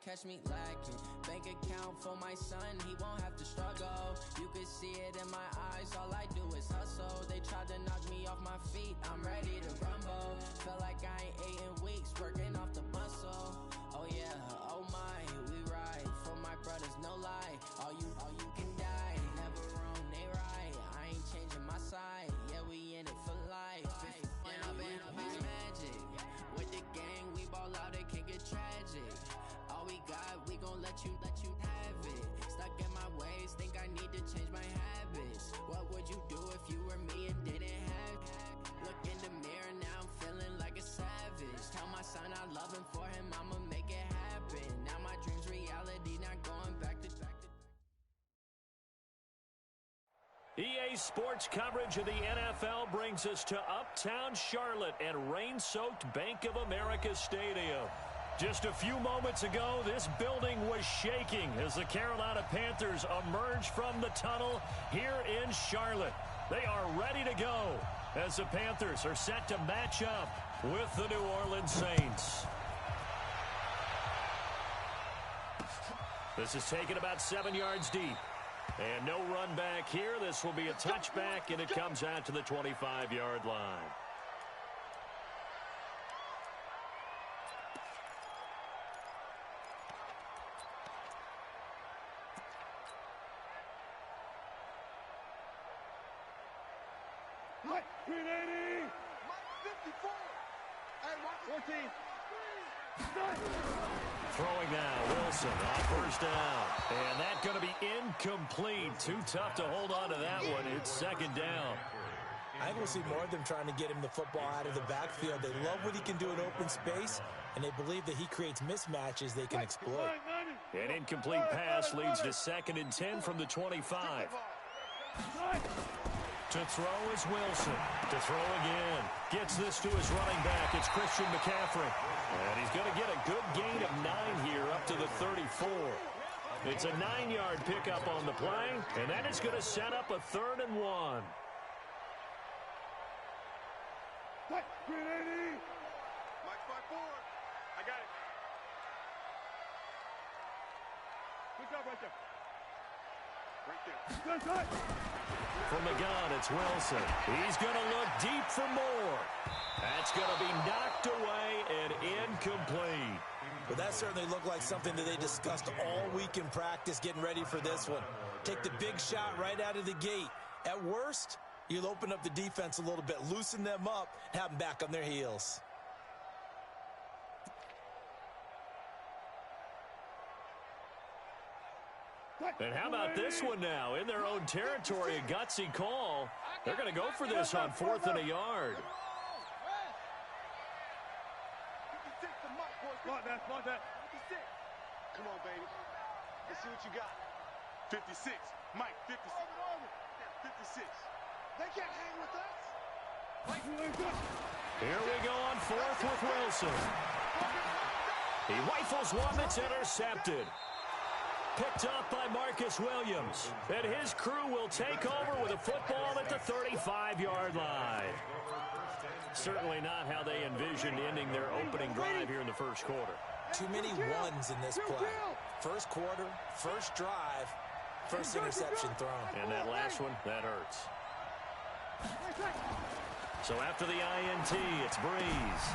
catch me lacking. Bank account for my son, he won't have to struggle. You can see it in my eyes, all I do is hustle. They tried to knock me off my feet, I'm ready to rumble. Felt like I ain't ate in weeks, working off the muscle. Oh yeah, oh my, we ride for my brothers, no lie. All you can die, never wrong, they right. I ain't changing my side, yeah, we in it for life. And I've been magic. With the gang, we ball out, it can get tragic. All we got, we gon' let you have it. Stuck in my ways, think I need to change my habits. What would you do if you were me and didn't have it? Look in the mirror, now I'm feeling like a savage. Tell my son I love him, for him I'ma make it happen. Now my dream's reality, not going back to EA Sports coverage of the NFL brings us to Uptown Charlotte and rain-soaked Bank of America Stadium. Just a few moments ago, this building was shaking as the Carolina Panthers emerged from the tunnel here in Charlotte. They are ready to go as the Panthers are set to match up with the New Orleans Saints. This is taken about 7 yards deep. And no run back here. This will be a touchback, and it comes out to the 25-yard line. Mike, 380. Mike, 54. Hey, Mike, 14. Throwing now, Wilson on first down. And that's going to be incomplete. Too tough to hold on to that one. It's second down. I think we'll see more of them trying to get him the football out of the backfield. They love what he can do in open space, and they believe that he creates mismatches they can exploit. An incomplete pass leads to 2nd and 10 from the 25. To throw is Wilson. To throw again. Gets this to his running back. It's Christian McCaffrey. And he's going to get a good gain of 9 here up to the 34. It's a 9-yard pickup on the play, and that is going to set up a 3rd and 1. Mike, 380. Mike, 5-4. I got it. Good job right there. Right there. Good side. From the gun, it's Wilson. He's going to look deep for more. That's going to be knocked away and incomplete. But that certainly looked like something that they discussed all week in practice getting ready for this one. Take the big shot right out of the gate. At worst, you'll open up the defense a little bit, loosen them up, and have them back on their heels. And how about this one now? In their own territory, a gutsy call. They're going to go for this on 4th and a yard. Come on, baby. Let's see what you got. 56. Mike, 56. 56. They can't hang with us. Here we go on 4th with Wilson. He rifles one that's intercepted. Picked up by Marcus Williams. And his crew will take over with a football at the 35-yard line. Certainly not how they envisioned ending their opening drive here in the first quarter. Too many ones in this play. First quarter, first drive, first interception thrown. And that last one, that hurts. So after the INT, it's Breeze.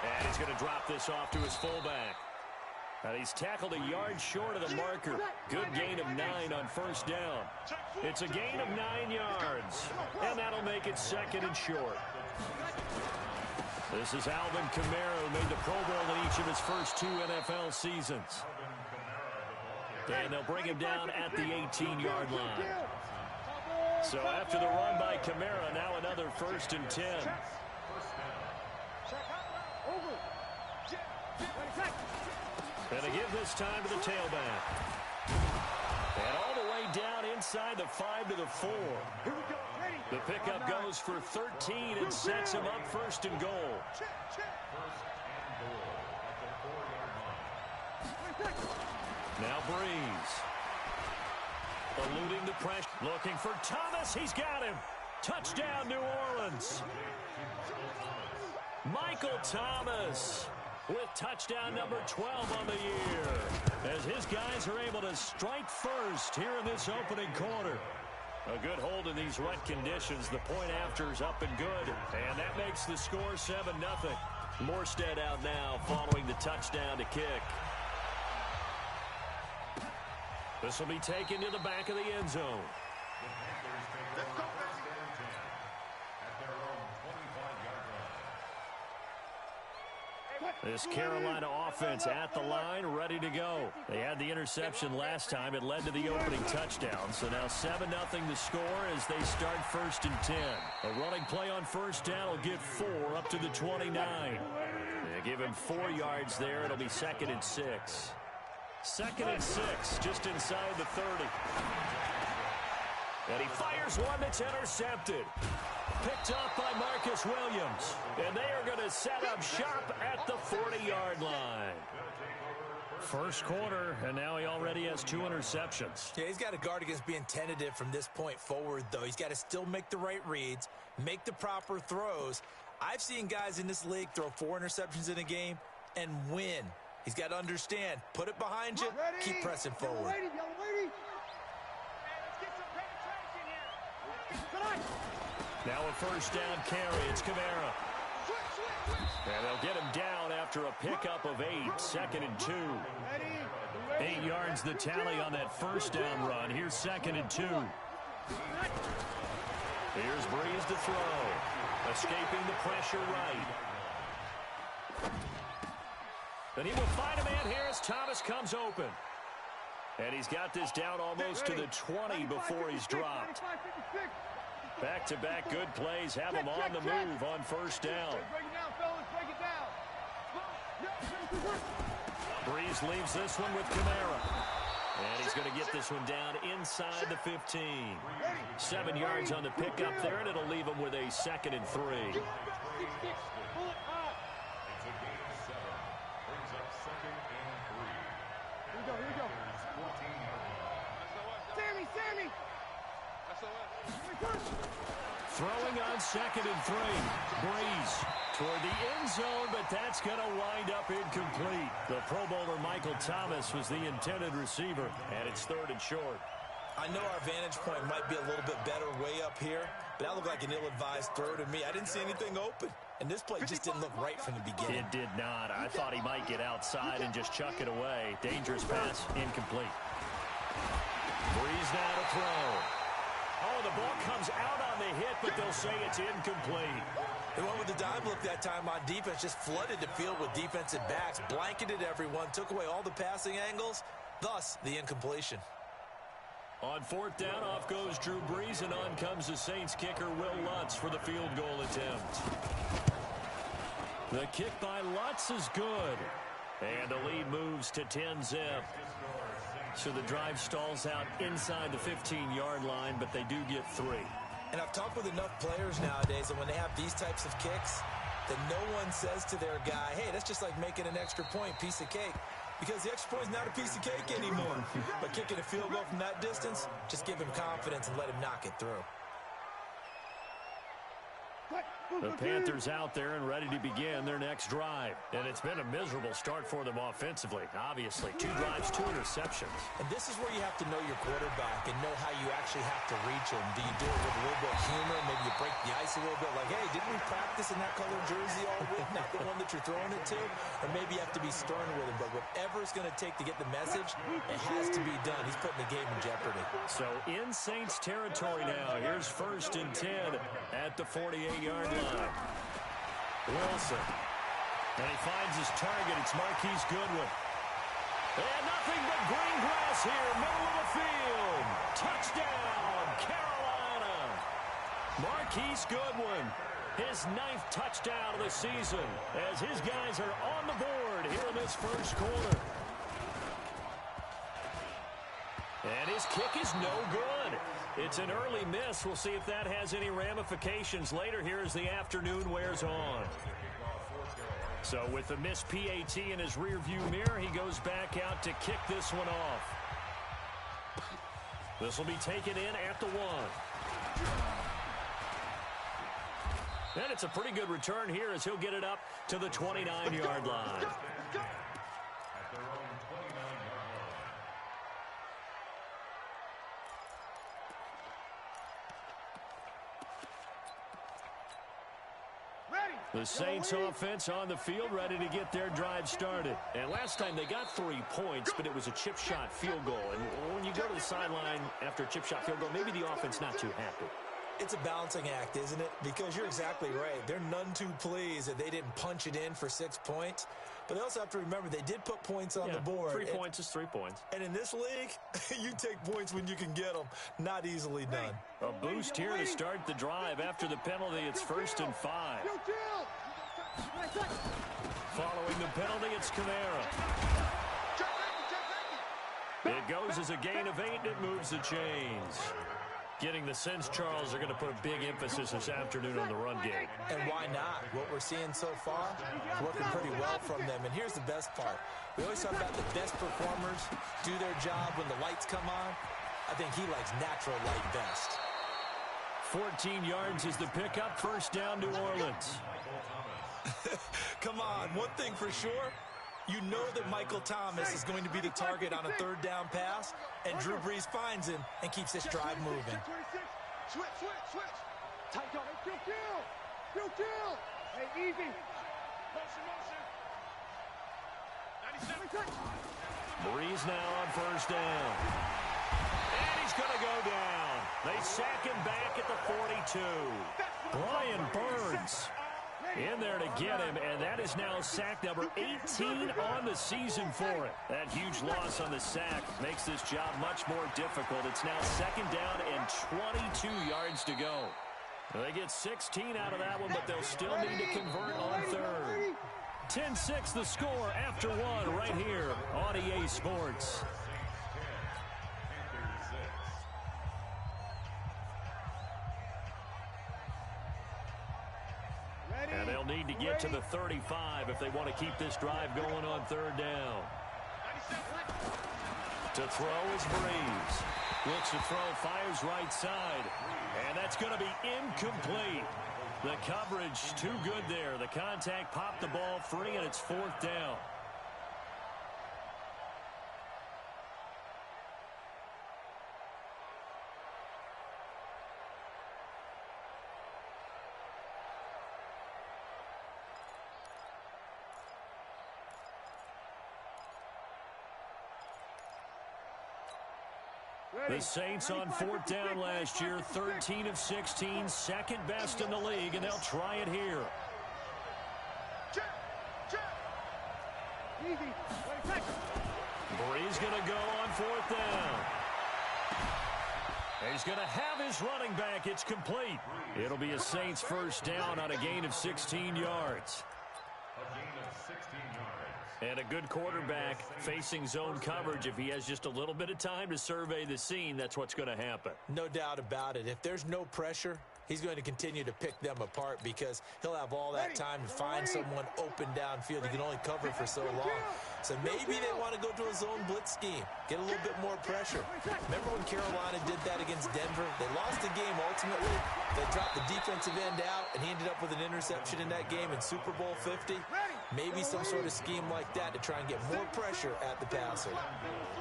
And he's going to drop this off to his fullback. And he's tackled a yard short of the marker. Good gain of 9 on first down. It's a gain of 9 yards. And that'll make it 2nd and short. This is Alvin Kamara, who made the Pro Bowl in each of his first 2 NFL seasons. And they'll bring him down at the 18-yard line. So after the run by Kamara, now another 1st and 10. And they give this time to the tailback. And all the way down inside the 5 to the 4. The pickup goes for 13 and sets him up 1st and goal. Now Breeze. Eluding the pressure. Looking for Thomas. He's got him. Touchdown, New Orleans. Michael Thomas with touchdown number 12 on the year, as his guys are able to strike first here in this opening quarter. A good hold in these wet conditions. The point after is up and good, and that makes the score 7-0. Morstead out now following the touchdown to kick. This will be taken to the back of the end zone. This Carolina offense at the line, ready to go. They had the interception last time. It led to the opening touchdown. So now 7-0 the score as they start 1st and 10. A running play on first down will get 4 up to the 29. They give him 4 yards there. It'll be 2nd and 6. 2nd and 6, just inside the 30. And he fires one that's intercepted. Picked up by Marcus Williams. And they are going to set up shop at the 40-yard line. First quarter, and now he already has 2 interceptions. Yeah, he's got to guard against being tentative from this point forward, though. He's got to still make the right reads, make the proper throws. I've seen guys in this league throw 4 interceptions in a game and win. He's got to understand, put it behind you, keep pressing forward. Now a first down carry. It's Kamara. And they'll get him down after a pickup of 8. 2nd and 2. 8 yards the tally on that first down run. Here's 2nd and 2. Here's Breeze to throw. Escaping the pressure right. And he will find a man here as Thomas comes open. And he's got this down almost to the 20 before he's dropped. Back-to-back good plays have him on the move on first down. Breeze leaves this one with Kamara. And he's going to get this one down inside the 15. 7 yards on the pickup there, and it'll leave him with a 2nd and 3. Throwing on 2nd and 3. Breeze toward the end zone, but that's going to wind up incomplete. The Pro Bowler Michael Thomas was the intended receiver, and it's 3rd and short. I know our vantage point might be a little bit better way up here, but that looked like an ill-advised throw to me. I didn't see anything open, and this play just didn't look right from the beginning. It did not. I thought he might get outside and just chuck it away. Dangerous pass, incomplete. Breeze now to throw. Oh, the ball comes out on the hit, but they'll say it's incomplete. They went with the dime look that time on defense, just flooded the field with defensive backs, blanketed everyone, took away all the passing angles, thus the incompletion. On 4th down, off goes Drew Brees, and on comes the Saints kicker, Will Lutz, for the field goal attempt. The kick by Lutz is good, and the lead moves to 10-zip. So the drive stalls out inside the 15-yard line, but they do get 3. And I've talked with enough players nowadays that when they have these types of kicks, that no one says to their guy, hey, that's just like making an extra point, piece of cake. Because the extra point is not a piece of cake anymore. But kicking a field goal from that distance, just give him confidence and let him knock it through. The Panthers out there and ready to begin their next drive. And it's been a miserable start for them offensively. Obviously, 2 drives, 2 interceptions. And this is where you have to know your quarterback and know how you actually have to reach him. Do you do it with a little bit of humor? Maybe you break the ice a little bit like, hey, didn't we practice in that colored jersey all week? Not the one that you're throwing it to? Or maybe you have to be stern with him. But whatever it's going to take to get the message, it has to be done. He's putting the game in jeopardy. So in Saints territory now. Here's 1st and 10 at the 48-yard line. Wilson. And he finds his target. It's Marquise Goodwin. And nothing but green grass here, middle of the field. Touchdown, Carolina. Marquise Goodwin, his 9th touchdown of the season, as his guys are on the board here in this first quarter. And his kick is no good. It's an early miss. We'll see if that has any ramifications later here as the afternoon wears on. So with the missed PAT in his rearview mirror, he goes back out to kick this one off. This will be taken in at the 1. And it's a pretty good return here as he'll get it up to the 29-yard line. The Saints offense on the field, ready to get their drive started. And last time they got 3 points, but it was a chip shot field goal. And when you go to the sideline after a chip shot field goal, maybe the offense not too happy. It's a balancing act, isn't it? Because you're exactly right. They're none too pleased that they didn't punch it in for 6 points. But they also have to remember they did put points on the board. 3 points is 3 points. And in this league, you take points when you can get them. Not easily done. A boost here to start the drive. After the penalty, it's 1st and 5. Following the penalty, it's Kamara. It goes as a gain of 8, and it moves the chains. Getting the sense, Charles, are going to put a big emphasis this afternoon on the run game. And why not? What we're seeing so far is working pretty well from them. And here's the best part. We always talk about the best performers do their job when the lights come on. I think he likes natural light best. 14 yards is the pickup. 1st down, New Orleans. Come on, one thing for sure. You know that Michael Thomas is going to be the target on a 3rd down pass, and Drew Brees finds him and keeps this drive moving. Switch. Tight up. Kill. Hey, easy. Motion. 97. Brees now on 1st down. And he's going to go down. They sack him back at the 42. Brian Burns in there to get him, and that is now sack number 18 on the season for it. That huge loss on the sack makes this job much more difficult. It's now 2nd down and 22 yards to go. They get 16 out of that one, but they'll still need to convert on 3rd. 10-6 the score after 1 right here on EA Sports. And they'll need to get to the 35 if they want to keep this drive going on 3rd down. To throw is Brees. Looks to throw, fires right side. And that's going to be incomplete. The coverage too good there. The contact popped the ball free, and it's 4th down. The Saints on 4th down last year, 13 of 16, 2nd best in the league, and they'll try it here. Brees going to go on 4th down. He's going to have his running back. It's complete. It'll be a Saints 1st down on a gain of 16 yards. And a good quarterback facing zone coverage. If he has just a little bit of time to survey the scene, that's what's going to happen. No doubt about it. If there's no pressure, he's going to continue to pick them apart because he'll have all that time to find someone open downfield. He can only cover for so long. So maybe they want to go to a zone blitz scheme, get a little bit more pressure. Remember when Carolina did that against Denver? They lost the game ultimately. They dropped the defensive end out, and he ended up with an interception in that game in Super Bowl 50. Maybe some sort of scheme like that to try and get more pressure at the passer.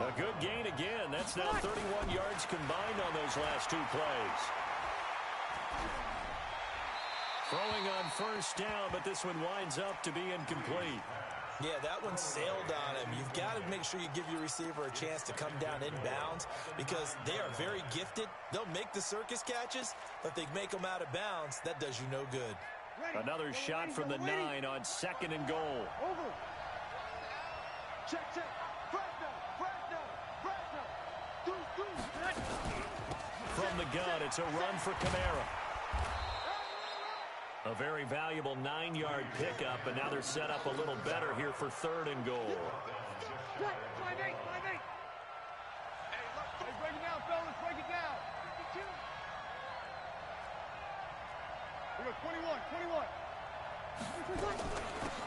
A good gain again. That's now 31 yards combined on those last 2 plays. Throwing on 1st down, but this one winds up to be incomplete. Yeah, that one sailed on him. You've got to make sure you give your receiver a chance to come down inbounds because they are very gifted. They'll make the circus catches, but if they make them out of bounds, that does you no good. Another shot from the 9 on 2nd and goal. Check. From the gun, it's a run for Kamara. A very valuable 9-yard pickup, and now they're set up a little better here for 3rd and goal. 5-8. Hey, break it down, fellas. Break it down. We got 21.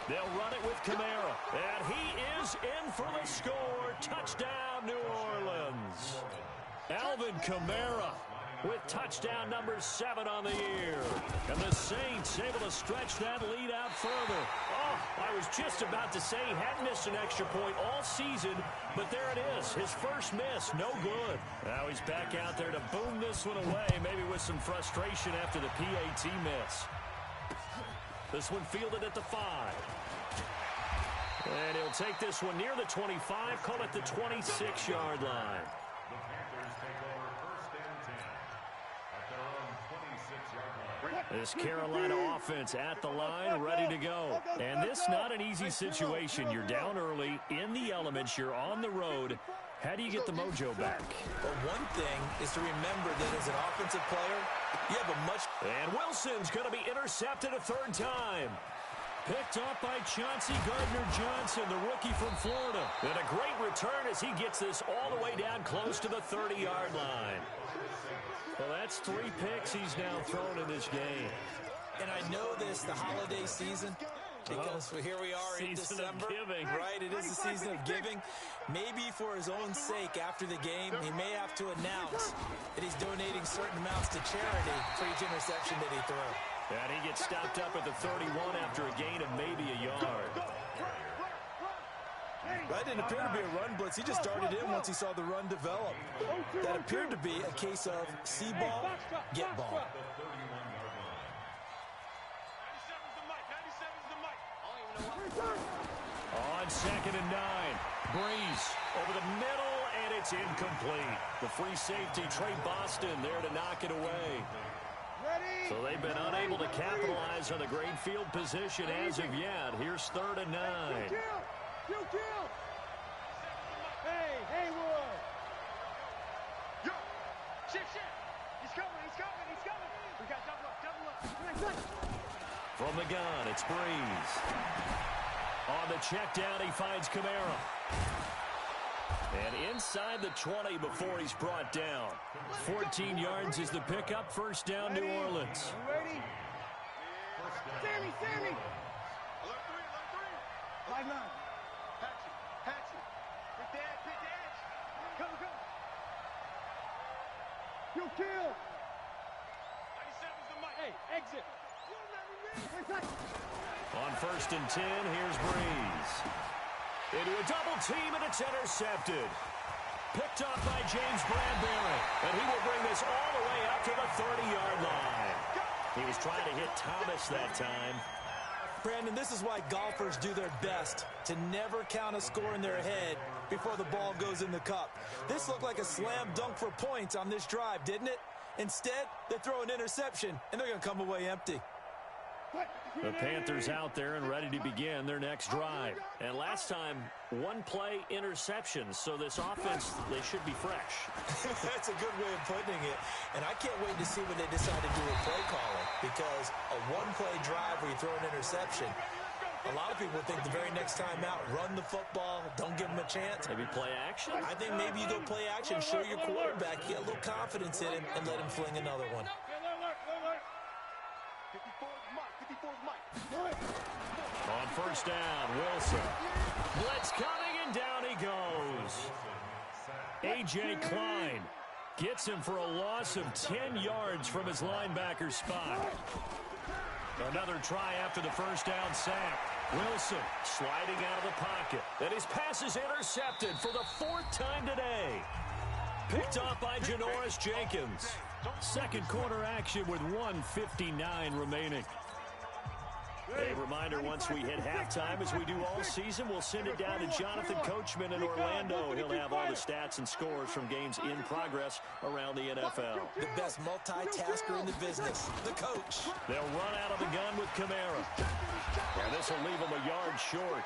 They'll run it with Kamara, and he is in for the score. Touchdown, New Orleans. Alvin Kamara with touchdown number 7 on the year. And the Saints able to stretch that lead out further. Oh, I was just about to say he hadn't missed an extra point all season, but there it is. His first miss, no good. Now he's back out there to boom this one away, maybe with some frustration after the PAT miss. This one fielded at the 5. And he'll take this one near the 25, call it the 26-yard line. This Carolina offense at the line, ready to go. And this not an easy situation. You're down early, in the elements, you're on the road. How do you get the mojo back? Well, one thing is to remember that as an offensive player, you have a much... And Wilson's going to be intercepted a 3rd time. Picked off by Chauncey Gardner-Johnson, the rookie from Florida. And a great return as he gets this all the way down close to the 30-yard line. Well, that's 3 picks he's now thrown in this game. And I know this, the holiday season, because here we are in December. Giving. Right, it is the season of giving. Maybe for his own sake after the game, he may have to announce that he's donating certain amounts to charity for each interception that he threw. And he gets stopped up at the 31 after a gain of maybe a yard. That didn't appear to be a run blitz. He just darted in once he saw the run develop. That appeared to be a case of see ball, get ball. On 2nd and 9, Breeze over the middle, and it's incomplete. The free safety, Trey Boston, there to knock it away. So they've been unable to capitalize on the great field position as of yet. Here's 3rd and 9. Hey, Haywood! Yo! Shift! He's coming! We got double up! From the gun, it's Breeze. On the check down, he finds Kamara. And inside the 20 before he's brought down. 14 yards is the pickup. 1st down, New Orleans. You ready? Sammy! Alert 3! 5-9. Patchy. Pick the edge. Come. You kill! 97's the mic. Hey, exit. On 1st and 10, here's Breeze. Into a double team, and it's intercepted. Picked up by James Bradbury, and he will bring this all the way up to the 30-yard line. He was trying to hit Thomas that time. Brandon, this is why golfers do their best to never count a score in their head before the ball goes in the cup. This looked like a slam dunk for points on this drive, didn't it? Instead, they throw an interception, and they're going to come away empty. The Panthers out there and ready to begin their next drive. And last time, 1-play interceptions. So this offense, they should be fresh. That's a good way of putting it. And I can't wait to see what they decide to do with play calling. Because a 1-play drive where you throw an interception, a lot of people think the very next time out, run the football, don't give them a chance. Maybe play action? I think maybe you go play action, show your quarterback, get a little confidence in him, and let him fling another one. 54's Mike. On 1st down, Wilson. Blitz coming, and down he goes. A.J. Klein gets him for a loss of 10 yards from his linebacker spot. Another try after the 1st down sack. Wilson sliding out of the pocket. And his pass is intercepted for the 4th time today. Picked off by Janoris Jenkins. 2nd quarter action with 1:59 remaining. A reminder, once we hit halftime, as we do all season, we'll send it down to Jonathan Coachman in Orlando. He'll have all the stats and scores from games in progress around the NFL. The best multitasker in the business, the coach. They'll run out of the gun with Kamara. And this will leave them a yard short.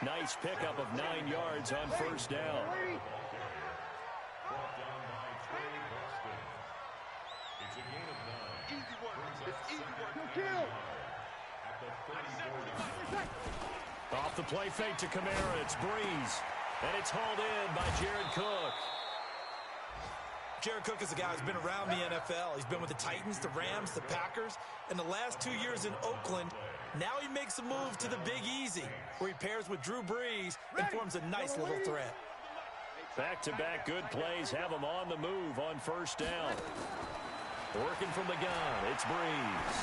Nice pickup of 9 yards on 1st down. Off the play fake to Kamara, it's Breeze. And it's hauled in by Jared Cook. Jared Cook is a guy who's been around the NFL. He's been with the Titans, the Rams, the Packers, and the last 2 years in Oakland. Now he makes a move to the Big Easy, where he pairs with Drew Brees and forms a nice little threat. Back-to-back good plays have him on the move on 1st down. Working from the gun, it's Breeze.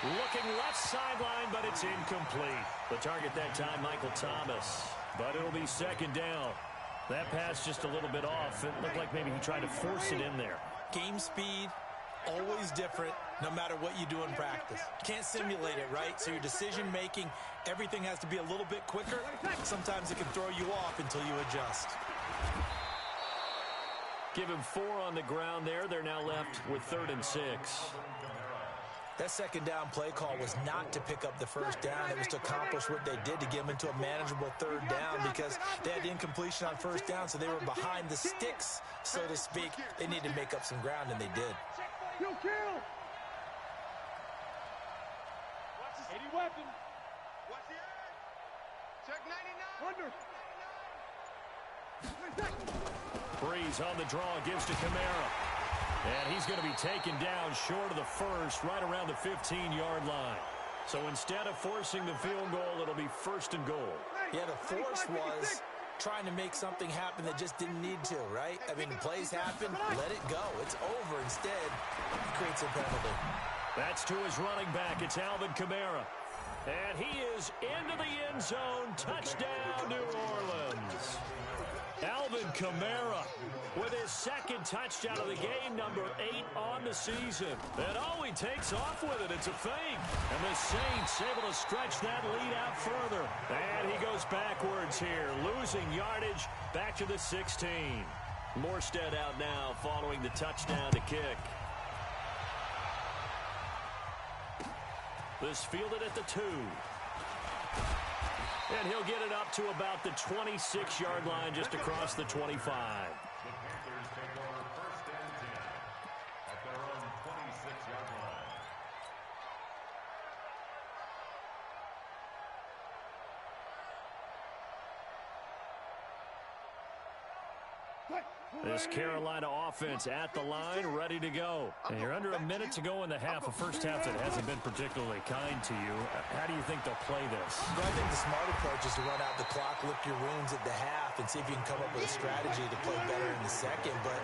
Looking left sideline, but it's incomplete. The target that time, Michael Thomas. But it'll be second down. That pass just a little bit off. It looked like maybe he tried to force it in there. Game speed, always different, no matter what you do in practice. You can't simulate it, right? So your decision-making, everything has to be a little bit quicker. Sometimes it can throw you off until you adjust. Give him 4 on the ground there. They're now left with 3rd and 6. That second down play call was not to pick up the first down. It was to accomplish what they did to get them into a manageable 3rd down because they had the incompletion on first down, so they were behind the sticks, so to speak. They needed to make up some ground, and they did. Kill! 80 weapon. What's the edge? Check 99. Under. Breeze on the draw, gives to Kamara. And he's going to be taken down short of the first, right around the 15-yard line. So instead of forcing the field goal, it'll be 1st and goal. Yeah, the force was trying to make something happen that just didn't need to, right? I mean, plays happen, let it go. It's over. Instead, he creates a penalty. That's to his running back. It's Alvin Kamara. And he is into the end zone. Touchdown, New Orleans. Alvin Kamara with his 2nd touchdown of the game, number 8 on the season. And oh, he takes off with it. It's a fake. And the Saints able to stretch that lead out further. And he goes backwards here, losing yardage back to the 16. Morstead out now following the touchdown to kick. This fielded at the 2. And he'll get it up to about the 26-yard line, just across the 25. The Panthers take over 1st and 10 at their own 26-yard line. This Carolina offense at the line, ready to go. And you're under a minute to go in the half, a first half that hasn't been particularly kind to you. How do you think they'll play this? Well, I think the smart approach is to run out the clock, lick your wounds at the half, and see if you can come up with a strategy to play better in the second. But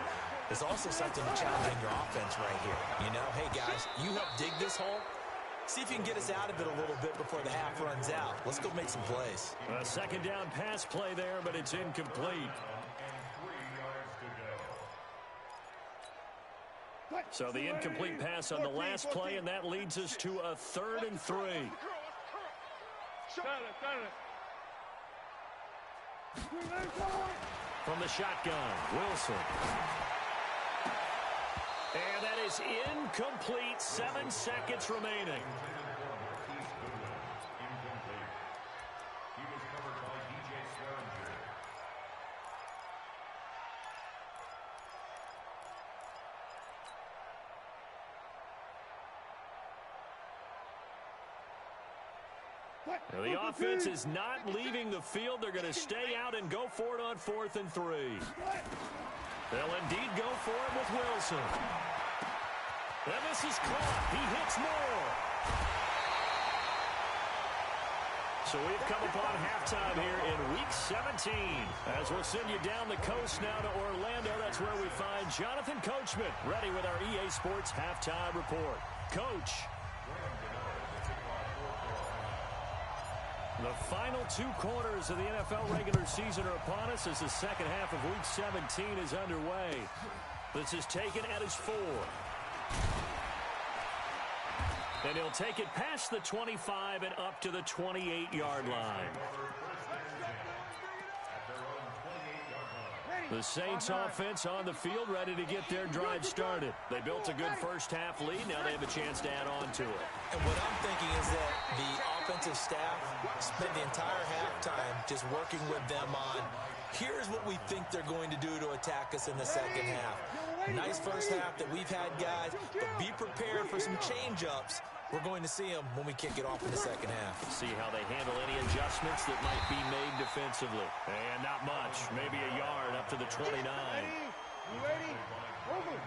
there's also something to challenging your offense right here. You know, hey, guys, you help dig this hole. See if you can get us out of it a little bit before the half runs out. Let's go make some plays. A second down pass play there, but it's incomplete. So the incomplete pass on the last play, and that leads us to a 3rd and 3. From the shotgun, Wilson. And that is incomplete. 7 seconds remaining. Now the offense is not leaving the field. They're going to stay out and go for it on 4th and 3. They'll indeed go for it with Wilson. And this is caught. He hits more. So we've come upon halftime here in Week 17. As we'll send you down the coast now to Orlando, that's where we find Jonathan Coachman ready with our EA Sports Halftime Report. Coach. The final 2 quarters of the NFL regular season are upon us as the second half of Week 17 is underway. This is taken at his 4. And he'll take it past the 25 and up to the 28-yard line. The Saints offense on the field ready to get their drive started. They built a good first half lead. Now they have a chance to add on to it. And what I'm thinking is that the offensive staff spent the entire halftime just working with them on, here's what we think they're going to do to attack us in the second half. Nice first half that we've had, guys, but be prepared for some change-ups. We're going to see them when we kick it off in the second half. See how they handle any adjustments that might be made defensively. And not much. Maybe a yard up to the 29. You ready? Over.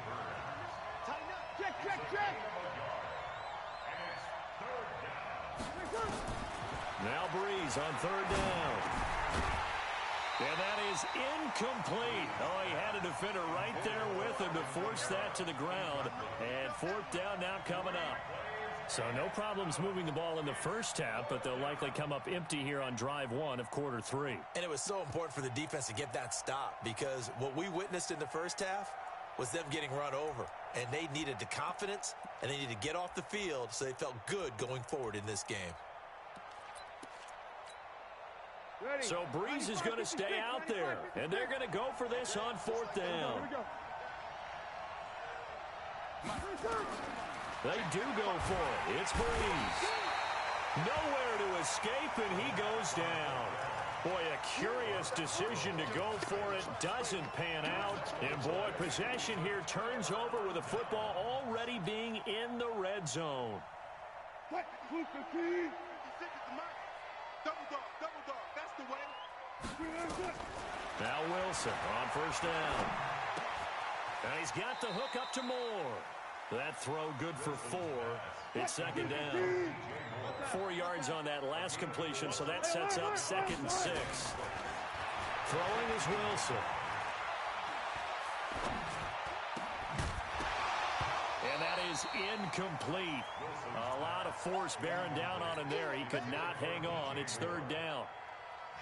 Tighten up. Check. Now Breeze on 3rd down. And that is incomplete. Oh, he had a defender right there with him to force that to the ground. And fourth down now coming up. So no problems moving the ball in the first half, but they'll likely come up empty here on drive one of quarter three. And it was so important for the defense to get that stop, because what we witnessed in the first half was them getting run over. And they needed the confidence, and they needed to get off the field so they felt good going forward in this game. So Breeze is going to stay out there, and they're going to go for this on fourth down. They do go for it. It's Breeze. Nowhere to escape, and he goes down. Boy, a curious decision to go for it. Doesn't pan out. And, boy, possession here turns over with the football already being in the red zone. Now Wilson on first down. And he's got the hook up to Moore. That throw good for 4. It's second down. 4 yards on that last completion, so that sets up 2nd and 6. Throwing is Wilson. And that is incomplete. A lot of force bearing down on him there. He could not hang on. It's third down.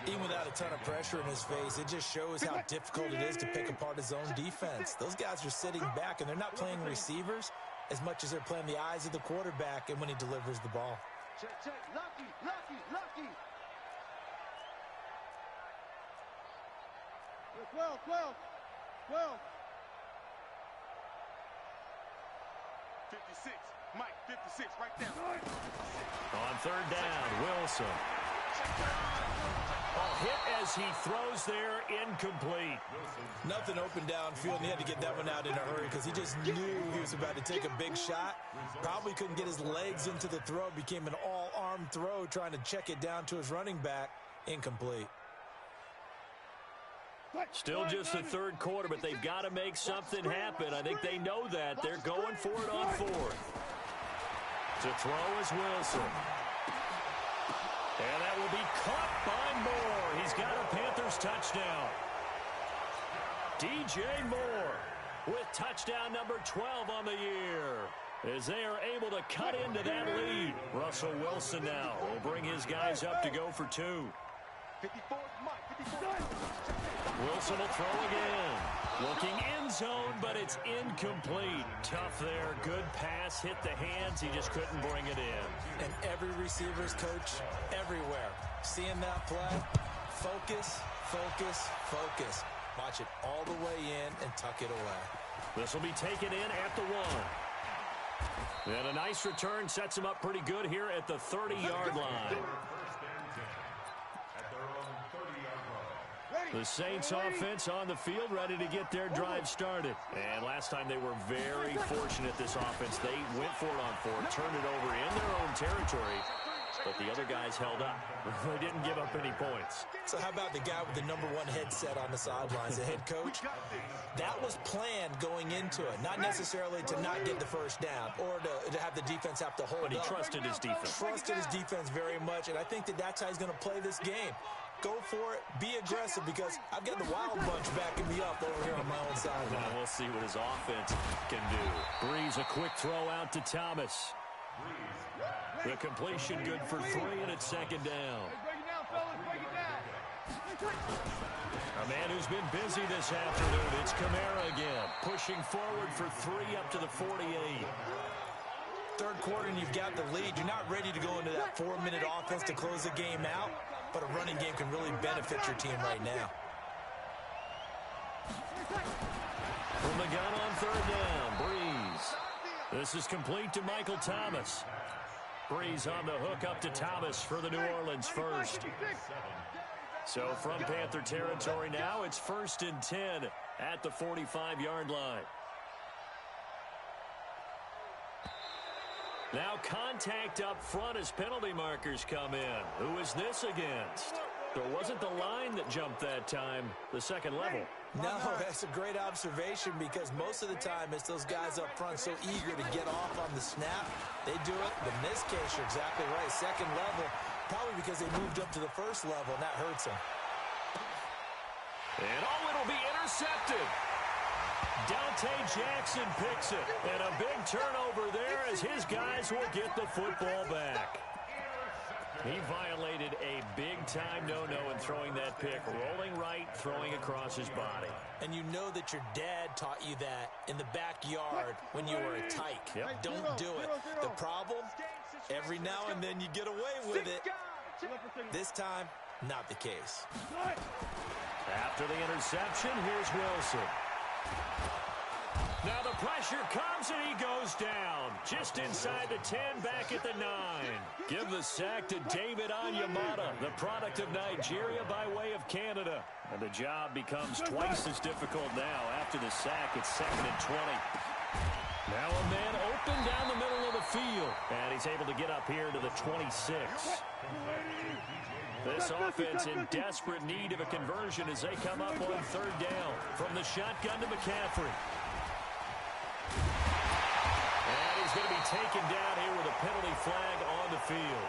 Even without a ton of pressure in his face, it just shows how difficult it is to pick apart his own defense. Those guys are sitting back, and they're not playing receivers as much as they're playing the eyes of the quarterback and when he delivers the ball. Check, check. Lucky, lucky, lucky. 12, 12, 12. 56. Mike, 56, right there. On third down, Wilson. A hit as he throws there, incomplete. Nothing open downfield, and he had to get that one out in a hurry because he just knew he was about to take a big shot. Probably couldn't get his legs into the throw. Became an all-arm throw, trying to check it down to his running back. Incomplete. Still just the third quarter, but they've got to make something happen. I think they know that. They're going for it on fourth. To throw is Wilson. And that will be caught by Moore. He's got a Panthers touchdown. DJ Moore with touchdown number 12 on the year, as they are able to cut into that lead. Russell Wilson now will bring his guys up to go for 2. 54, Mike, 54. Wilson will throw again. Looking end zone, but it's incomplete. Tough there. Good pass. Hit the hands. He just couldn't bring it in. And every receiver's coach everywhere. Seeing that play, focus, focus, focus. Watch it all the way in and tuck it away. This will be taken in at the 1. And a nice return sets him up pretty good here at the 30-yard line. The Saints offense on the field, ready to get their drive started. And last time they were very fortunate, this offense. They went for it on 4, turned it over in their own territory, but the other guys held up. They didn't give up any points. So how about the guy with the number 1 headset on the sidelines, the head coach? That was planned going into it, not necessarily to not get the first down or to have the defense have to hold up. But he trusted his defense. Trusted his defense very much, and I think that's how he's going to play this game. Go for it, be aggressive, because I've got the wild bunch backing me up over here on my own sideline. Now we'll see what his offense can do. Breeze, a quick throw out to Thomas. The completion good for 3, and it's second down. A man who's been busy this afternoon, it's Kamara again. Pushing forward for 3 up to the 48. Third quarter and you've got the lead. You're not ready to go into that 4-minute offense to close the game out, but a running game can really benefit your team right now. From the gun on third down, Breeze. This is complete to Michael Thomas. Breeze on the hook up to Thomas for the New Orleans first. So from Panther territory now, it's 1st and 10 at the 45-yard line. Now contact up front as penalty markers come in. Who is this against? There wasn't the line that jumped that time, the second level. No, that's a great observation, because most of the time it's those guys up front so eager to get off on the snap. They do it, but in this case, you're exactly right. Second level, probably because they moved up to the first level, and that hurts them. intercepted. Dante Jackson picks it. And a big turnover there as his guys will get the football back. He violated a big-time no-no in throwing that pick, rolling right, throwing across his body. And you know that your dad taught you that in the backyard when you were a tyke. Yep. Don't do it. The problem, every now and then you get away with it. This time, not the case. After the interception, here's Wilson. Now the pressure comes and he goes down. Just inside the 10, back at the 9. Give the sack to David Onyemata, the product of Nigeria by way of Canada. And the job becomes twice as difficult now. After the sack, it's 2nd and 20. Now a man open down the middle of the field. And he's able to get up here to the 26. This offense in desperate need of a conversion as they come up on 3rd down. From the shotgun to McCaffrey. And he's going to be taken down here with a penalty flag on the field.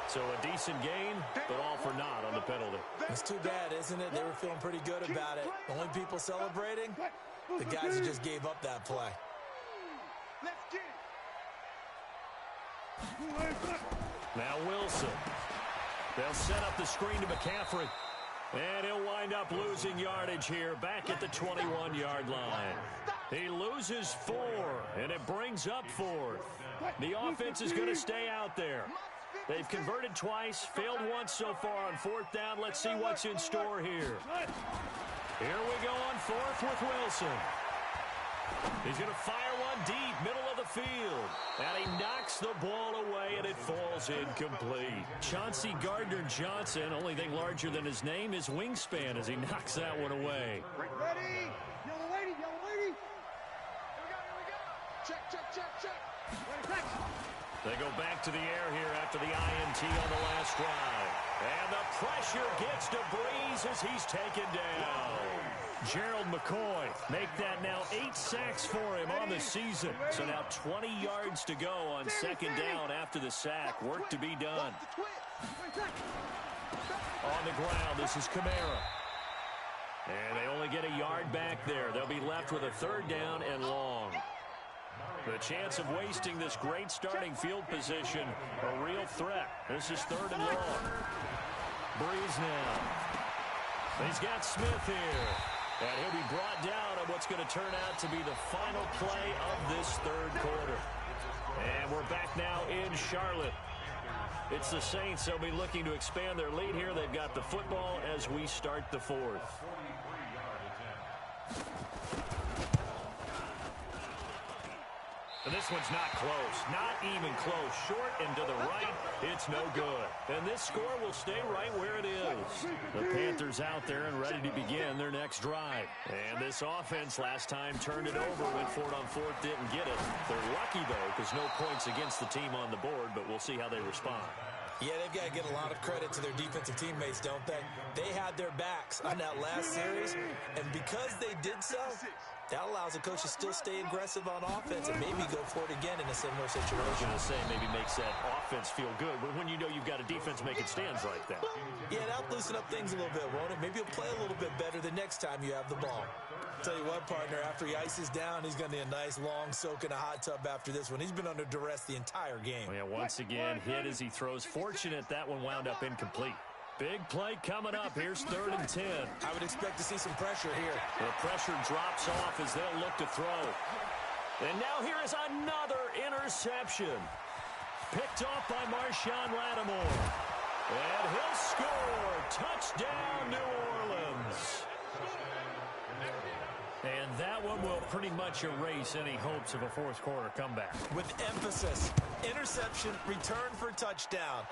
So a decent gain, but all for naught on the penalty. It's too bad, isn't it? They were feeling pretty good about it. The only people celebrating, the guys who just gave up that play. Now Wilson. They'll set up the screen to McCaffrey. And he'll wind up losing yardage here back at the 21-yard line. He loses 4, and it brings up 4th. The offense is going to stay out there. They've converted twice, failed once so far on 4th down. Let's see what's in store here. Here we go on 4th with Wilson. He's going to fire one deep, middle of the field. And he knocks the ball away, and it falls incomplete. Chauncey Gardner-Johnson, only thing larger than his name is wingspan as he knocks that one away. Ready? Yellow lady, yellow lady. Here we go. Check. Ready, They go back to the air here after the INT on the last drive. And the pressure gets to Breeze as he's taken down. Gerald McCoy make that now 8 sacks for him on the season. So now 20 yards to go on 2nd down after the sack. Work to be done. On the ground, this is Kamara. And they only get a yard back there. They'll be left with a 3rd down and long. The chance of wasting this great starting field position, a real threat. This is 3rd and long. Breeze now. He's got Smith here. And he'll be brought down on what's going to turn out to be the final play of this 3rd quarter. And we're back now in Charlotte. It's the Saints. They'll be looking to expand their lead here. They've got the football as we start the 4th. And this one's not close. Not even close. Short and to the right. It's no good. And this score will stay right where it is. The Panthers out there and ready to begin their next drive. And this offense last time turned it over. Went for it on 4th. Didn't get it. They're lucky, though, because no points against the team on the board. But we'll see how they respond. Yeah, they've got to get a lot of credit to their defensive teammates, don't they? They had their backs on that last series. And because they did so, that allows the coach to still stay aggressive on offense and maybe go for it again in a similar situation. I was going to say maybe makes that offense feel good, but when you know you've got a defense making stands right then. Yeah, that'll loosen up things a little bit, won't it? Maybe you'll play a little bit better the next time you have the ball. Tell you what, partner, after he ices down, he's going to need a nice long soak in a hot tub after this one. He's been under duress the entire game. Well, yeah, once again, hit as he throws. Fortunate that one wound up incomplete. Big play coming up. Here's 3rd and 10. I would expect to see some pressure here. The pressure drops off as they'll look to throw. And now here is another interception. Picked off by Marshawn Lattimore. And he'll score. Touchdown, New Orleans. And that one will pretty much erase any hopes of a 4th quarter comeback. With emphasis, interception, return for touchdown.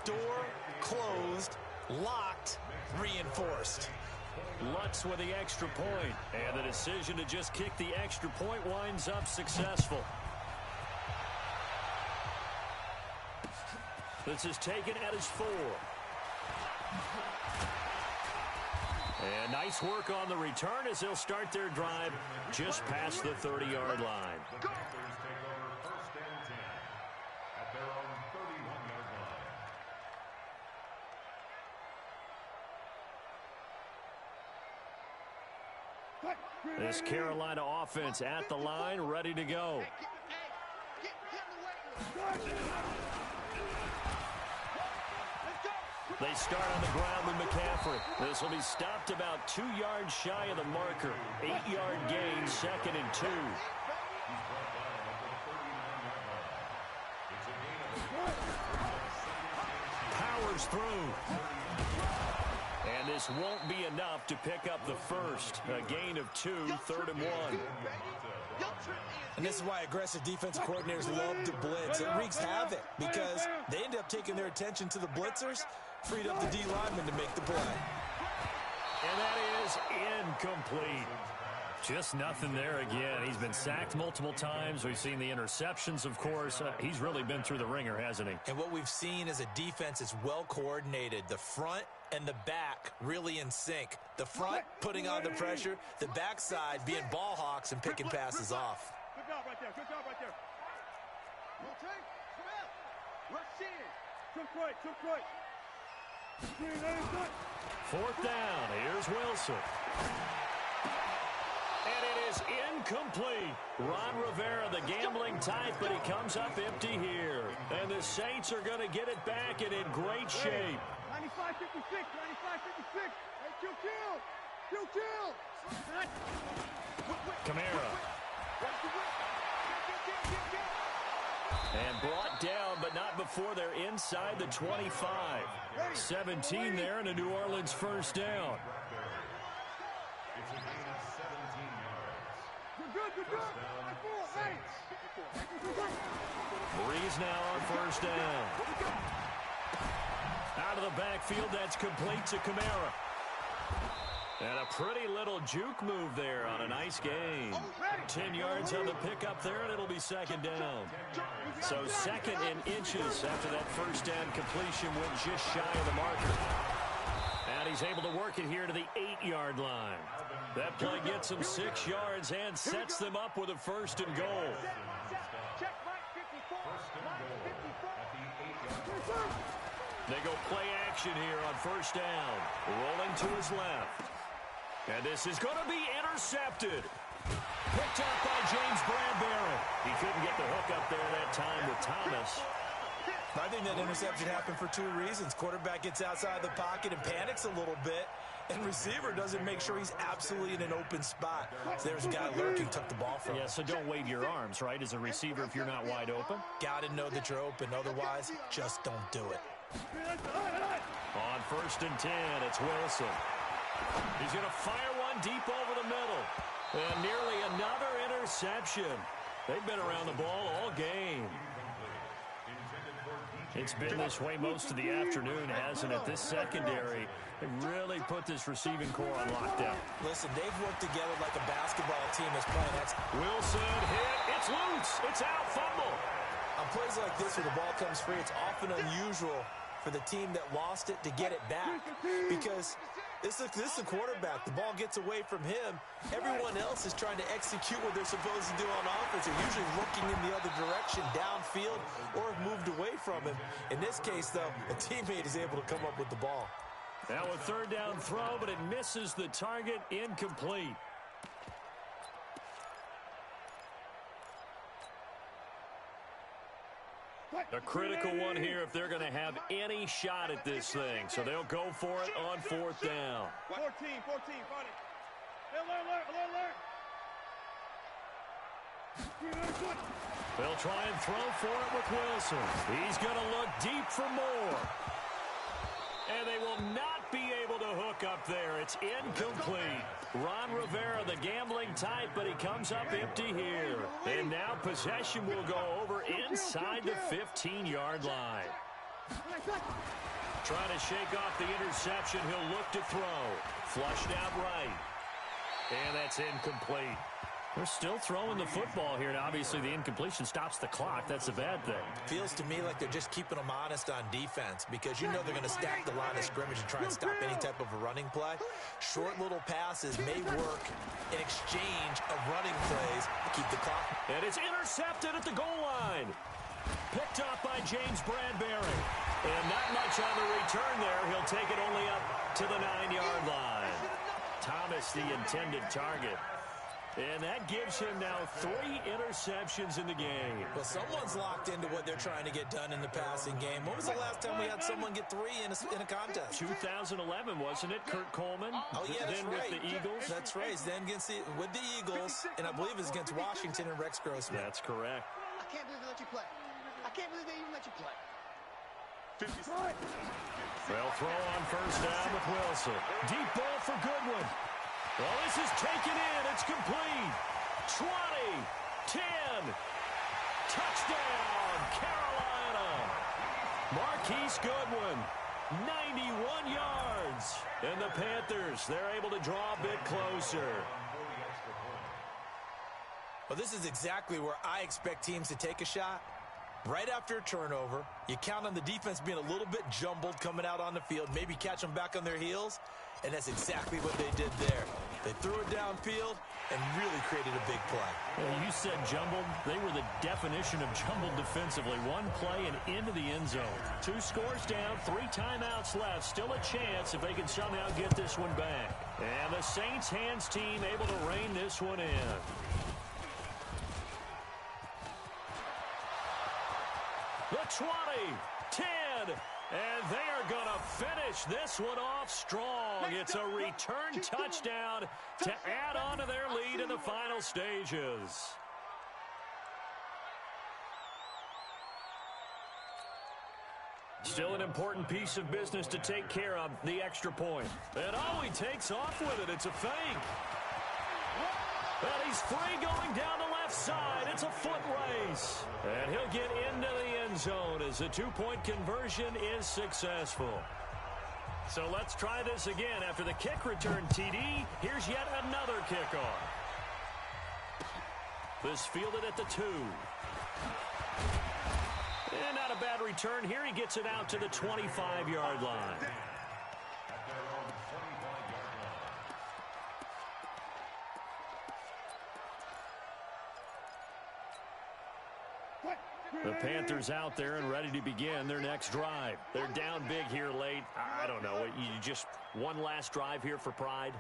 Door closed, locked, reinforced. Lutz with the extra point, and the decision to just kick the extra point winds up successful. This is taken at his 4. And nice work on the return as they'll start their drive just past the 30-yard line. This Carolina offense at the line, ready to go. They start on the ground with McCaffrey. This will be stopped about 2 yards shy of the marker. 8-yard gain, 2nd and 2. Powers through. And this won't be enough to pick up the first. A gain of 2, 3rd and 1. And this is why aggressive defensive coordinators love to blitz. It wreaks havoc because they end up taking their attention to the blitzers, freed up the D lineman to make the play. And that is incomplete. Just nothing there again. He's been sacked multiple times. We've seen the interceptions, of course. He's really been through the ringer, hasn't he? And what we've seen is a defense that's well coordinated. The front and the back really in sync. The front putting on the pressure, the backside being ball hawks and picking passes off. Good job right there. Good job right there. Rotate. Come out. Rush in. Took right. 4th down. Here's Wilson. And it is incomplete. Ron Rivera, the gambling type, but he comes up empty here. And the Saints are going to get it back and in great shape. 95-56. Hey, kill. Kamara. And brought down, but not before they're inside the 25. 17 there and a New Orleans 1st down. Breeze now on 1st down. Out of the backfield, that's complete to Kamara. And a pretty little juke move there on a nice gain. 10 yards on the pickup there, and it'll be 2nd down. So 2nd and inches after that 1st down completion went just shy of the marker. And he's able to work it here to the 8-yard line. That play gets him 6 yards and sets them up with a 1st and goal. They go play action here on 1st down. Rolling to his left. And this is going to be intercepted. Picked up by James Bradbury. He couldn't get the hook up there that time with Thomas. I think that interception happened for 2 reasons. Quarterback gets outside the pocket and panics a little bit, and receiver doesn't make sure he's absolutely in an open spot. So there's a guy lurking, took the ball from him. Yeah, so don't wave your arms, right, as a receiver if you're not wide open. Got to know that you're open. Otherwise, just don't do it. On 1st and 10, it's Wilson. He's going to fire one deep over the middle. And nearly another interception. They've been around the ball all game. It's been this way most of the afternoon, hasn't it? This secondary really put this receiving core on lockdown. Listen, they've worked together like a basketball team is playing. Wilson hit. It's loose. It's out. Fumble. On plays like this where the ball comes free, it's often unusual for the team that lost it to get it back because this is a quarterback. The ball gets away from him. Everyone else is trying to execute what they're supposed to do on offense. They're usually looking in the other direction, downfield, or have moved away from him. In this case, though, a teammate is able to come up with the ball. Now a 3rd down throw, but it misses the target. Incomplete. A critical one here if they're going to have any shot at this thing. So they'll go for it on 4th down. 14, fight it. Alert. They'll try and throw for it with Wilson. He's going to look deep for more. And they will not be able to hook up there. It's incomplete. Ron Rivera, the gambling type, but he comes up empty here. And now possession will go over inside the 15-yard line. Trying to shake off the interception. He'll look to throw. Flushed out right. And that's incomplete. They're still throwing the football here, and obviously the incompletion stops the clock. That's a bad thing. Feels to me like they're just keeping them honest on defense because you know they're going to stack the line of scrimmage and try and stop any type of a running play. Short little passes may work in exchange of running plays to keep the clock. And it's intercepted at the goal line. Picked up by James Bradbury. And not much on the return there. He'll take it only up to the 9-yard line. Thomas the intended target. And that gives him now 3 interceptions in the game. Well, someone's locked into what they're trying to get done in the passing game. When was the last time we had someone get 3 in a contest? 2011, wasn't it, Kurt Coleman? Oh, yeah, that's then right. with the Eagles. That's right. Then with the Eagles, and I believe it's against Washington and Rex Grossman. That's correct. I can't believe they let you play. I can't believe they even let you play. They'll throw on first down with Wilson. Deep ball for Goodwin. Well, this is taken in. It's complete. 20, 10. Touchdown, Carolina. Marquise Goodwin, 91 yards. And the Panthers, they're able to draw a bit closer. Well, this is exactly where I expect teams to take a shot. Right after a turnover, you count on the defense being a little bit jumbled coming out on the field, maybe catch them back on their heels, and that's exactly what they did there. They threw it downfield and really created a big play. Well, you said jumbled. They were the definition of jumbled defensively. One play and into the end zone. 2 scores down, 3 timeouts left. Still a chance if they can somehow get this one back. And the Saints hands team able to rein this one in. The 20, 10, and they are going to finish this one off strong. It's a return touchdown to add on to their lead in the final stages. Still an important piece of business to take care of, the extra point. And he takes off with it. It's a fake. And he's free going down the left side. It's a foot race. And he'll get into the end zone as the 2-point conversion is successful. So let's try this again. After the kick return TD, here's yet another kickoff. This fielded at the 2. And not a bad return here. He gets it out to the 25-yard line. The Panthers out there and ready to begin their next drive. They're down big here late. I don't know. You just one last drive here for pride?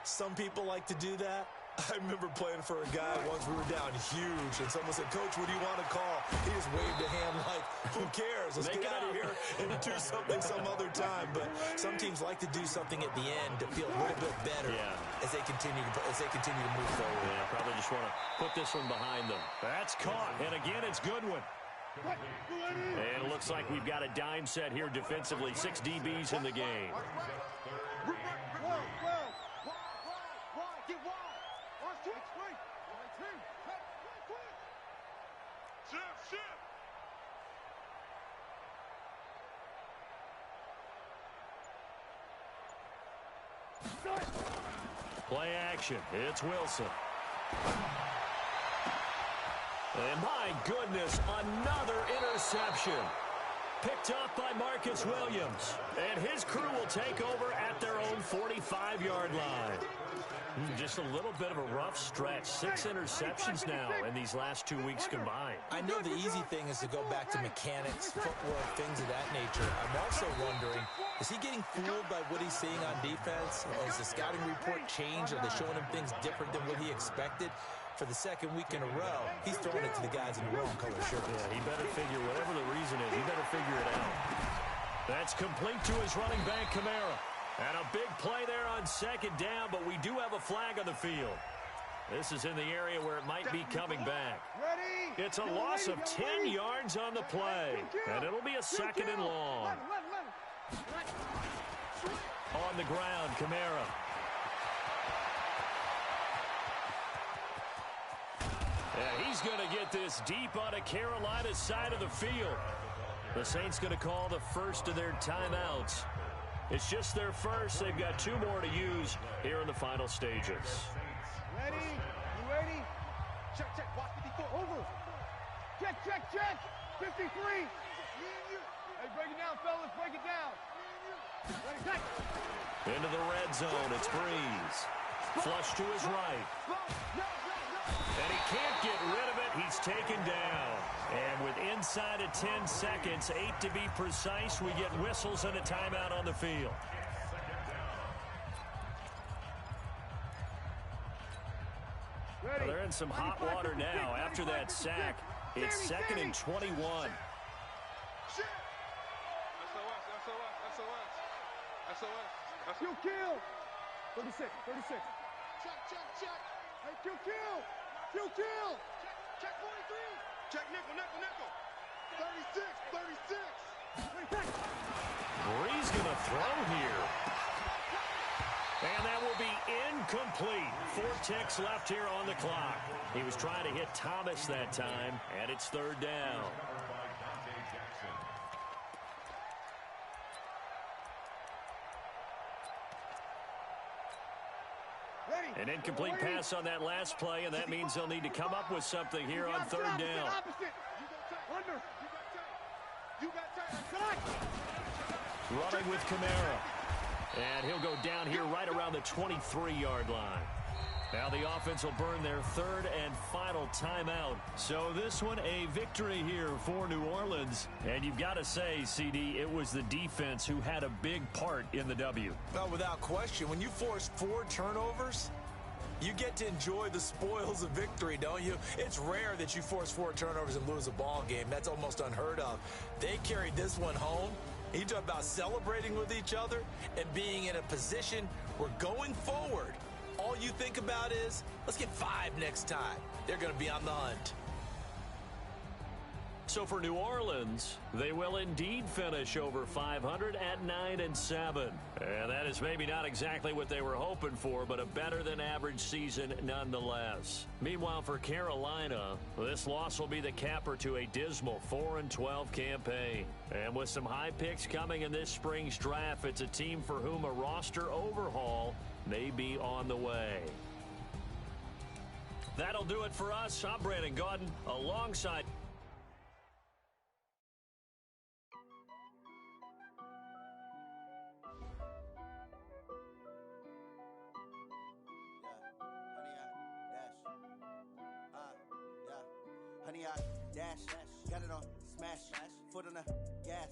Some people like to do that. I remember playing for a guy once. We were down huge, and someone said, "Coach, what do you want to call?" He just waved a hand like, "Who cares? Let's get out of here and do something some other time." But some teams like to do something at the end to feel a little bit better as they continue to move forward. Yeah, probably just want to put this one behind them. That's caught, and again, it's Goodwin. And it looks like we've got a dime set here defensively. 6 DBs in the game. Play action. It's Wilson. And my goodness, another interception. Picked up by Marcus Williams. And his crew will take over at their own 45-yard line. Just a little bit of a rough stretch. 6 interceptions now in these last 2 weeks combined. I know the easy thing is to go back to mechanics, footwork, things of that nature. I'm also wondering, is he getting fooled by what he's seeing on defense? Has the scouting report changed? Are they showing him things different than what he expected? For the second week in a row, he's throwing it to the guys in the wrong color shirts. Yeah, he better figure, whatever the reason is, he better figure it out. That's complete to his running back, Kamara. And a big play there on second down, but we do have a flag on the field. This is in the area where it might be coming back. It's a loss of 10 yards on the play, and it'll be a second and long. On the ground, Kamara. And he's going to get this deep onto Carolina's side of the field. The Saints going to call the first of their timeouts. It's just their first. They've got 2 more to use here in the final stages. Ready? You ready? Check, check. Watch 54. Over. Check, check, check. 53. Hey, break it down, fellas. Break it down. Ready, check. Into the red zone. It's Breeze. Flush to his right. And he can't get rid of it. He's taken down. And with inside of 10 seconds, 8 to be precise, we get whistles and a timeout on the field. Well, they're in some hot water now. After that sack, it's 2nd and 21. Shit! SOS. Kill. 36. Check. Hey, kill. Check 43. Check nickel. 36. Bree's going to throw here. And that will be incomplete. 4 ticks left here on the clock. He was trying to hit Thomas that time, and it's 3rd down. An incomplete pass on that last play, and that means they'll need to come up with something here on 3rd down. Running with Kamara. And he'll go down here right around the 23-yard line. Now the offense will burn their 3rd and final timeout. So this one, a victory here for New Orleans. And you've got to say, CD, it was the defense who had a big part in the W. Well, without question, when you force 4 turnovers, you get to enjoy the spoils of victory, don't you? It's rare that you force 4 turnovers and lose a ball game. That's almost unheard of. They carried this one home. You talk about celebrating with each other and being in a position where going forward, all you think about is, let's get 5 next time. They're going to be on the hunt. So for New Orleans, they will indeed finish over 500 at 9-7. And that is maybe not exactly what they were hoping for, but a better than average season nonetheless. Meanwhile, for Carolina, this loss will be the capper to a dismal 4-12 campaign. And with some high picks coming in this spring's draft, it's a team for whom a roster overhaul may be on the way. That'll do it for us. I'm Brandon Gaudin alongside Honey, I dash, got it on, smash, foot on the gas.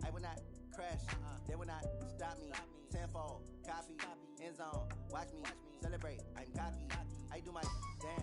I will not crash, they will not stop me. Tenfold, copy, end zone, watch me celebrate. I'm cocky, I do my dance.